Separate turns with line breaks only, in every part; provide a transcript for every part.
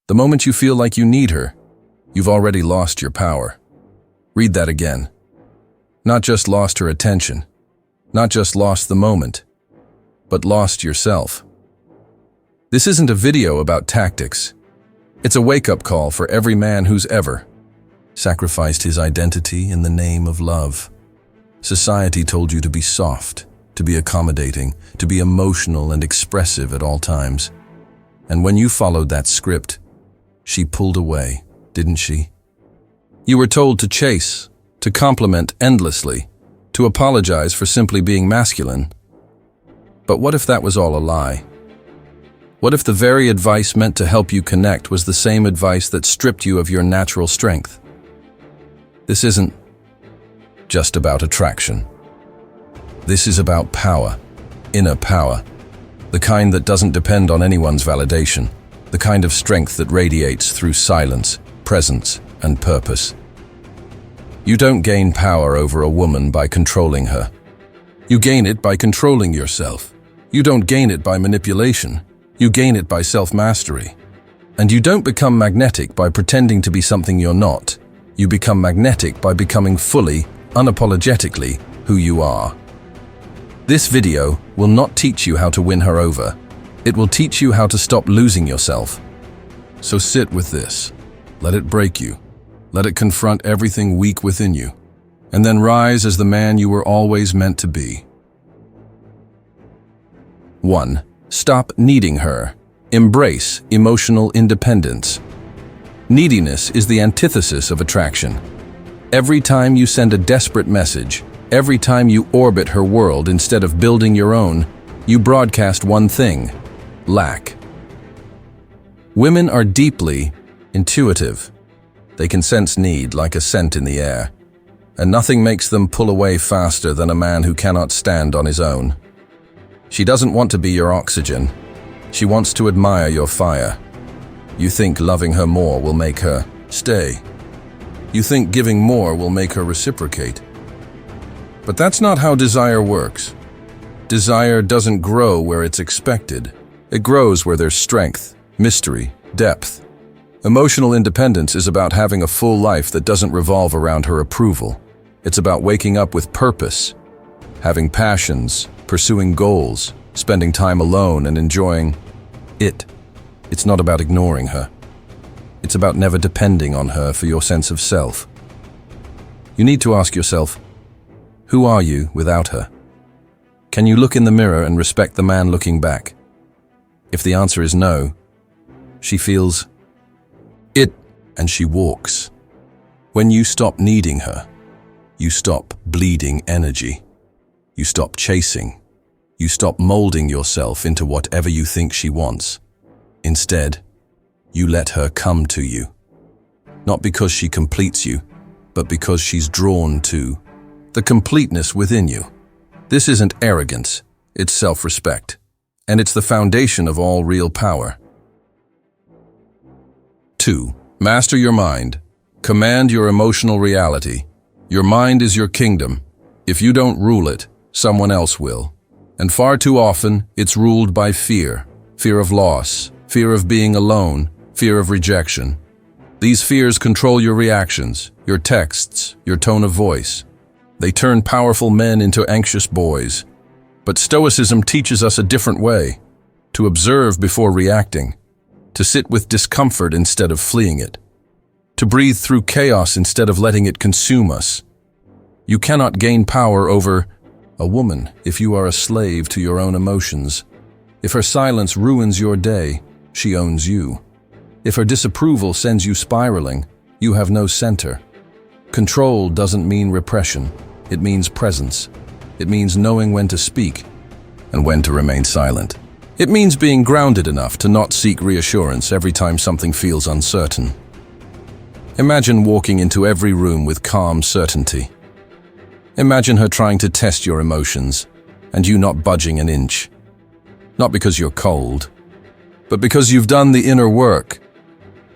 The moment you feel like you need her, you've already lost your power. Read that again. Not just lost her attention, not just lost the moment, but lost yourself. This isn't a video about tactics. It's a wake-up call for every man who's ever sacrificed his identity in the name of love. Society told you to be soft, to be accommodating, to be emotional and expressive at all times. And when you followed that script, she pulled away, didn't she? You were told to chase, to compliment endlessly, to apologize for simply being masculine. But what if that was all a lie? What if the very advice meant to help you connect was the same advice that stripped you of your natural strength? This isn't just about attraction. This is about power, inner power, the kind that doesn't depend on anyone's validation, the kind of strength that radiates through silence, presence, and purpose. You don't gain power over a woman by controlling her. You gain it by controlling yourself. You don't gain it by manipulation. You gain it by self-mastery. And you don't become magnetic by pretending to be something you're not. You become magnetic by becoming fully, unapologetically, who you are. This video will not teach you how to win her over. It will teach you how to stop losing yourself. So sit with this. Let it break you. Let it confront everything weak within you. And then rise as the man you were always meant to be. 1. Stop needing her. Embrace emotional independence. Neediness is the antithesis of attraction. Every time you send a desperate message, every time you orbit her world instead of building your own, you broadcast one thing: lack. Women are deeply intuitive. They can sense need like a scent in the air, and nothing makes them pull away faster than a man who cannot stand on his own. She doesn't want to be your oxygen. She wants to admire your fire. You think loving her more will make her stay. You think giving more will make her reciprocate. But that's not how desire works. Desire doesn't grow where it's expected. It grows where there's strength, mystery, depth. Emotional independence is about having a full life that doesn't revolve around her approval. It's about waking up with purpose, having passions, pursuing goals, spending time alone and enjoying it. It's not about ignoring her. It's about never depending on her for your sense of self. You need to ask yourself, who are you without her? Can you look in the mirror and respect the man looking back? If the answer is no, she feels it and she walks. When you stop needing her, you stop bleeding energy. You stop chasing. You stop molding yourself into whatever you think she wants. Instead, you let her come to you. Not because she completes you, but because she's drawn to the completeness within you. This isn't arrogance, it's self-respect. And it's the foundation of all real power. 2. Master your mind. Command your emotional reality. Your mind is your kingdom. If you don't rule it, someone else will. And far too often, it's ruled by fear. Fear of loss, fear of being alone, fear of rejection. These fears control your reactions, your texts, your tone of voice. They turn powerful men into anxious boys. But Stoicism teaches us a different way: to observe before reacting, to sit with discomfort instead of fleeing it, to breathe through chaos instead of letting it consume us. You cannot gain power over a woman if you are a slave to your own emotions. If her silence ruins your day, she owns you. If her disapproval sends you spiraling, you have no center. Control doesn't mean repression. It means presence. It means knowing when to speak and when to remain silent. It means being grounded enough to not seek reassurance every time something feels uncertain. Imagine walking into every room with calm certainty. Imagine her trying to test your emotions and you not budging an inch. Not because you're cold, but because you've done the inner work.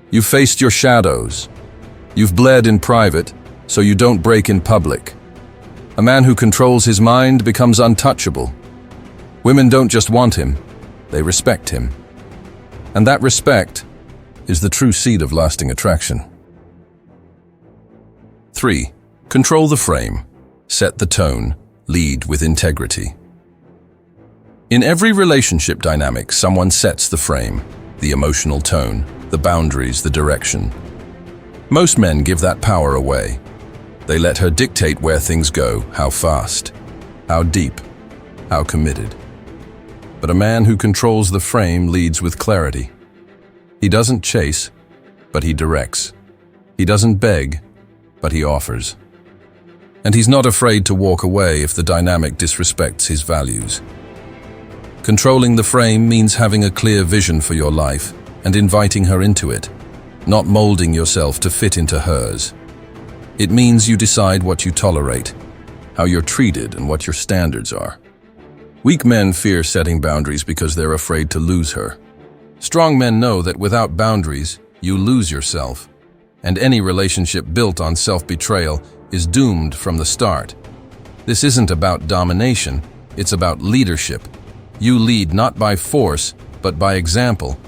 You've faced your shadows. You've bled in private, so you don't break in public. A man who controls his mind becomes untouchable. Women don't just want him, they respect him. And that respect, is the true seed of lasting attraction. 3. Control the frame. Set the tone. Lead with integrity. In every relationship dynamic, someone sets the frame, the emotional tone, the boundaries, the direction. Most men give that power away. They let her dictate where things go, how fast, how deep, how committed. But a man who controls the frame leads with clarity. He doesn't chase, but he directs. He doesn't beg, but he offers. And he's not afraid to walk away if the dynamic disrespects his values. Controlling the frame means having a clear vision for your life and inviting her into it, not molding yourself to fit into hers. It means you decide what you tolerate, how you're treated, and what your standards are. Weak men fear setting boundaries because they're afraid to lose her. Strong men know that without boundaries, you lose yourself, and any relationship built on self-betrayal is doomed from the start. This isn't about domination, it's about leadership. You lead not by force, but by example.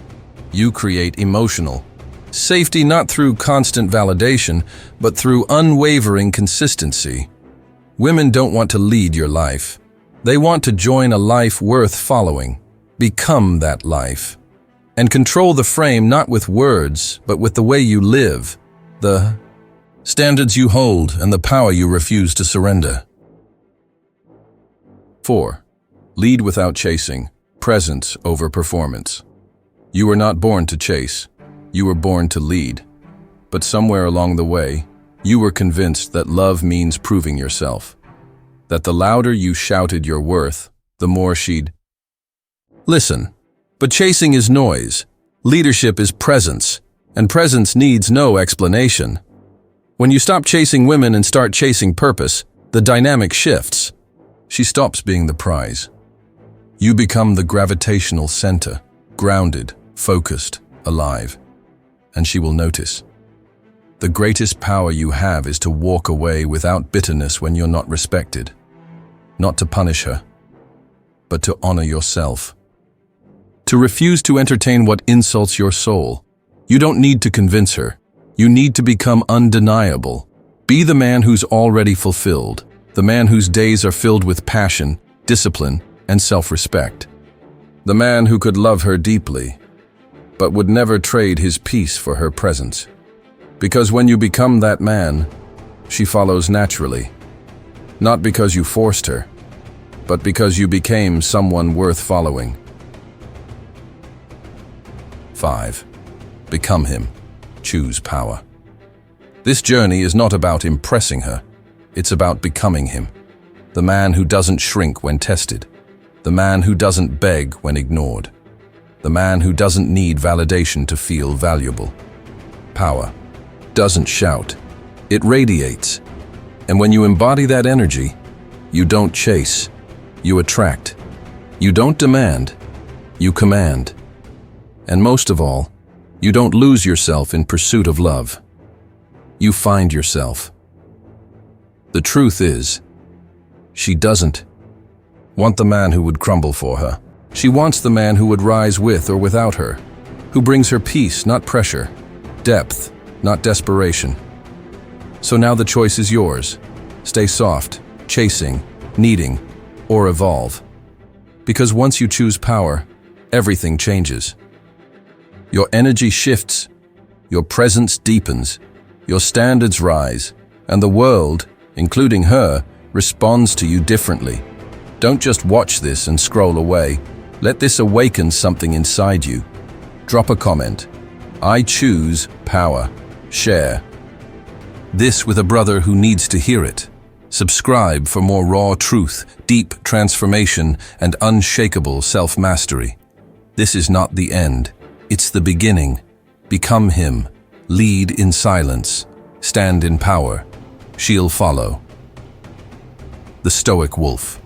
You create emotional safety not through constant validation, but through unwavering consistency. Women don't want to lead your life. They want to join a life worth following, become that life, and control the frame not with words, but with the way you live, the standards you hold, and the power you refuse to surrender. 4. Lead without chasing. Presence over performance. You were not born to chase. You were born to lead. But somewhere along the way, you were convinced that love means proving yourself. That the louder you shouted your worth, the more she'd listen. But chasing is noise. Leadership is presence. And presence needs no explanation. When you stop chasing women and start chasing purpose, the dynamic shifts. She stops being the prize. You become the gravitational center, grounded, focused, alive. And she will notice. The greatest power you have is to walk away without bitterness when you're not respected. Not to punish her, but to honor yourself. To refuse to entertain what insults your soul. You don't need to convince her. You need to become undeniable. Be the man who's already fulfilled, the man whose days are filled with passion, discipline, and self-respect. The man who could love her deeply, but would never trade his peace for her presence. Because when you become that man, she follows naturally. Not because you forced her, but because you became someone worth following. 5. Become him. Choose power. This journey is not about impressing her. It's about becoming him. The man who doesn't shrink when tested. The man who doesn't beg when ignored. The man who doesn't need validation to feel valuable. Power doesn't shout. It radiates. And when you embody that energy, you don't chase. You attract. You don't demand. You command. And most of all, you don't lose yourself in pursuit of love. You find yourself. The truth is, she doesn't want the man who would crumble for her. She wants the man who would rise with or without her, who brings her peace, not pressure, depth, not desperation. So now the choice is yours. Stay soft, chasing, needing, or evolve. Because once you choose power, everything changes. Your energy shifts, your presence deepens, your standards rise, and the world, including her, responds to you differently. Don't just watch this and scroll away. Let this awaken something inside you. Drop a comment. I choose power. Share this with a brother who needs to hear it. Subscribe for more raw truth, deep transformation, and unshakable self-mastery. This is not the end. It's the beginning. Become him. Lead in silence. Stand in power. She'll follow. The Stoic Wolf.